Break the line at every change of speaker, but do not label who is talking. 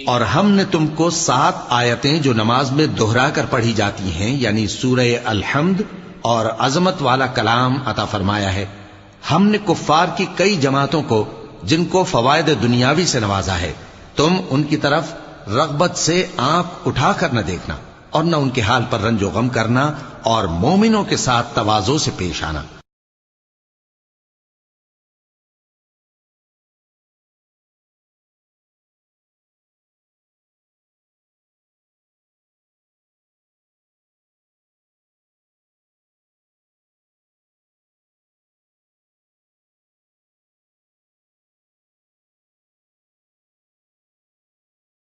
और हमने तुमको 7 आयतें जो नमाज में दोहरा कर पढ़ी जाती हैं, यानी सूरह अल-हम्द और अजमत वाला कलाम अता फरमाया है। हमने कुफ्फार की कई जमातों को, जिनको फवायद दुनियावी से नवाजा है, तुम उनकी तरफ रगबत से आंख उठाकर न देखना और न उनके हाल पर रंजो गम करना और मोमिनों के साथ तवाज़ो से पेश आना।